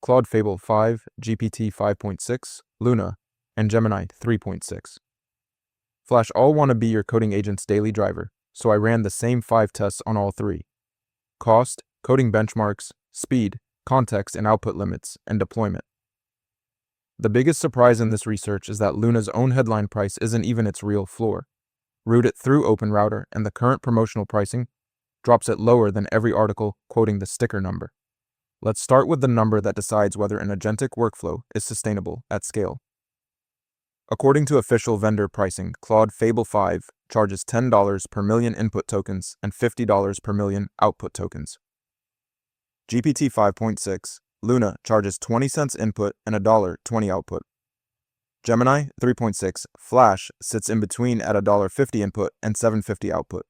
Claude Fable 5, GPT 5.6 Luna, and Gemini 3.6. Flash all want to be your coding agent's daily driver, so I ran the same 5 tests on all 3. Cost, coding benchmarks, speed, context and output limits, and deployment. The biggest surprise in this research is that Luna's own headline price isn't even its real floor. Route it through OpenRouter, and the current promotional pricing drops it lower than every article quoting the sticker number. Let's start with the number that decides whether an agentic workflow is sustainable at scale. According to official vendor pricing, Claude Fable 5 charges $10 per million input tokens and $50 per million output tokens. GPT 5.6 Luna charges 20 cents input and $1.20 output. Gemini 3.6 Flash sits in between at $1.50 input and $7.50 output.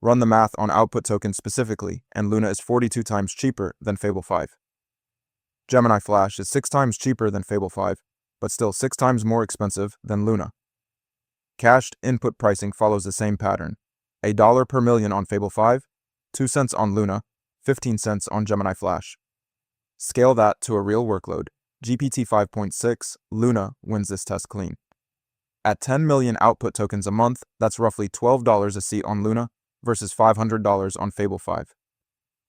Run the math on output tokens specifically, and Luna is 42 times cheaper than Fable 5. Gemini Flash is 6 times cheaper than Fable 5, but still 6 times more expensive than Luna. Cached input pricing follows the same pattern: $1 per million on Fable 5, 2 cents on Luna, 15 cents on Gemini Flash. Scale that to a real workload. GPT 5.6 Luna wins this test clean. At 10 million output tokens a month, that's roughly $12 a seat on Luna versus $500 on Fable 5.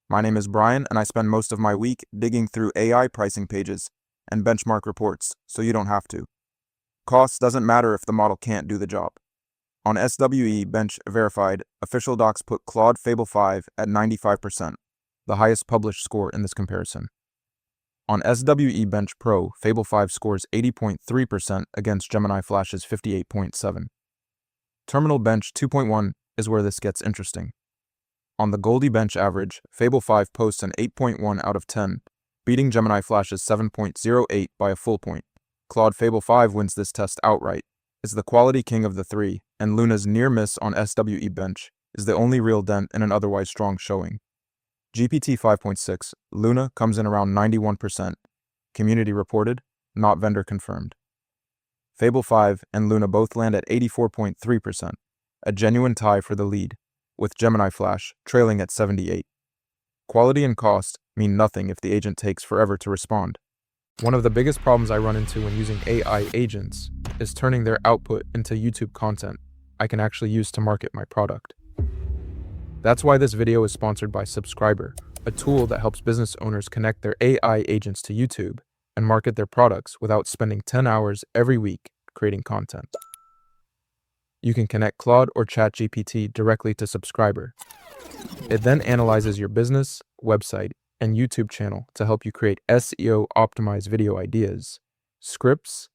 My name is Brian, and I spend most of my week digging through AI pricing pages and benchmark reports, so you don't have to. Cost doesn't matter if the model can't do the job. On SWE Bench Verified, official docs put Claude Fable 5 at 95%, the highest published score in this comparison. On SWE Bench Pro, Fable 5 scores 80.3% against Gemini Flash's 58.7%. Terminal Bench 2.1 is where this gets interesting. On the Goldie Bench average, Fable 5 posts an 8.1 out of 10, beating Gemini Flash's 7.08 by a full point. Claude Fable 5 wins this test outright, is the quality king of the 3, and Luna's near miss on SWE Bench is the only real dent in an otherwise strong showing. GPT 5.6 Luna comes in around 91%, community reported, not vendor confirmed. Fable 5 and Luna both land at 84.3%, a genuine tie for the lead, with Gemini Flash trailing at 78%. Quality and cost mean nothing if the agent takes forever to respond. One of the biggest problems I run into when using AI agents is turning their output into YouTube content I can actually use to market my product. That's why this video is sponsored by Subscriber, a tool that helps business owners connect their AI agents to YouTube and market their products without spending 10 hours every week creating content. You can connect Claude or ChatGPT directly to Subscriber. It then analyzes your business, website, and YouTube channel to help you create SEO-optimized video ideas, scripts,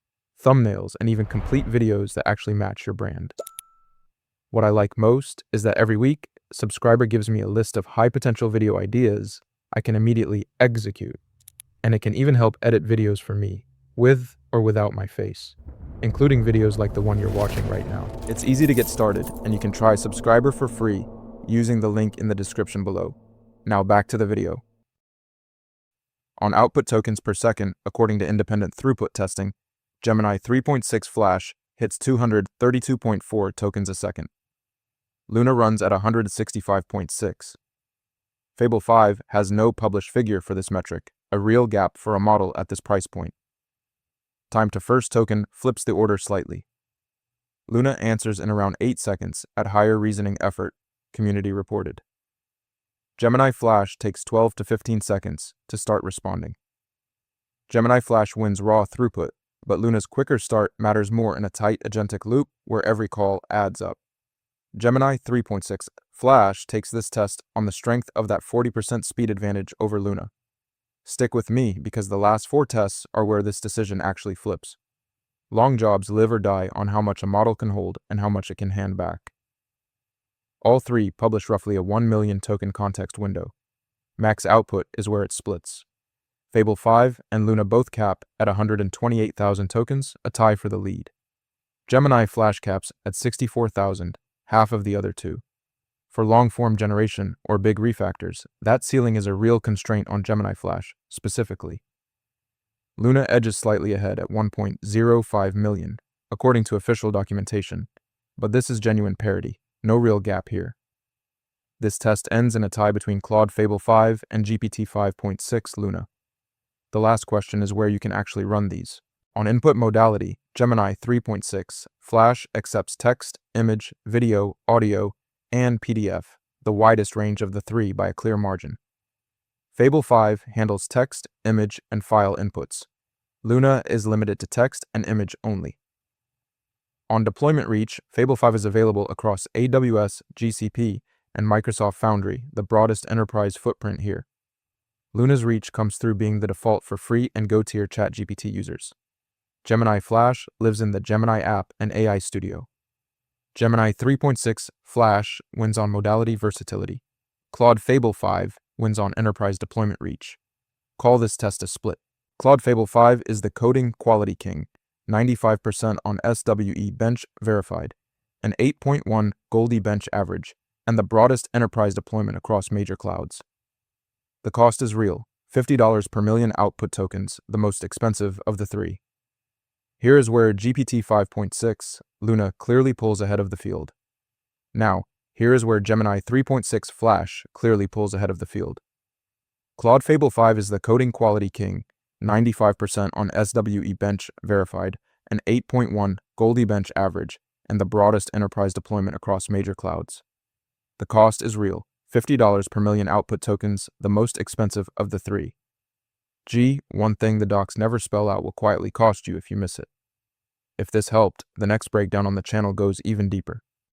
thumbnails, and even complete videos that actually match your brand. What I like most is that every week, Subscriber gives me a list of high-potential video ideas I can immediately execute, and it can even help edit videos for me, with or without my face, including videos like the one you're watching right now. It's easy to get started, and you can try Subscriber for free using the link in the description below. Now back to the video. On output tokens per second, according to independent throughput testing, Gemini 3.6 Flash hits 232.4 tokens a second. Luna runs at 165.6. Fable 5 has no published figure for this metric, a real gap for a model at this price point. Time to first token flips the order slightly. Luna answers in around 8 seconds at higher reasoning effort, community reported. Gemini Flash takes 12 to 15 seconds to start responding. Gemini Flash wins raw throughput, but Luna's quicker start matters more in a tight agentic loop where every call adds up. Gemini 3.6 Flash takes this test on the strength of that 40% speed advantage over Luna. Stick with me because the last 4 tests are where this decision actually flips. Long jobs live or die on how much a model can hold and how much it can hand back. All 3 publish roughly a 1 million token context window. Max output is where it splits. Fable 5 and Luna both cap at 128,000 tokens, a tie for the lead. Gemini Flash caps at 64,000, half of the other 2. For long-form generation or big refactors, that ceiling is a real constraint on Gemini Flash, specifically. Luna edges slightly ahead at 1.05 million, according to official documentation, but this is genuine parity, no real gap here. This test ends in a tie between Claude Fable 5 and GPT 5.6 Luna. The last question is where you can actually run these. On input modality, Gemini 3.6 Flash accepts text, image, video, audio, and PDF, the widest range of the three by a clear margin. Fable 5 handles text, image, and file inputs. Luna is limited to text and image only. On deployment reach, Fable 5 is available across AWS, GCP, and Microsoft Foundry, the broadest enterprise footprint here. Luna's reach comes through being the default for free and Go-tier ChatGPT users. Gemini Flash lives in the Gemini app and AI Studio. Gemini 3.6 Flash wins on modality versatility. Claude Fable 5 wins on enterprise deployment reach. Call this test a split. Claude Fable 5 is the coding quality king, 95% on SWE bench verified, an 8.1 Goldie bench average, and the broadest enterprise deployment across major clouds. The cost is real, $50 per million output tokens, the most expensive of the three. Here is where GPT 5.6 Luna clearly pulls ahead of the field. Now, here is where Gemini 3.6 Flash clearly pulls ahead of the field. Claude Fable 5 is the coding quality king, 95% on SWE bench verified, an 8.1 Goldie bench average, and the broadest enterprise deployment across major clouds. The cost is real, $50 per million output tokens, the most expensive of the three. One thing the docs never spell out will quietly cost you if you miss it. If this helped, the next breakdown on the channel goes even deeper.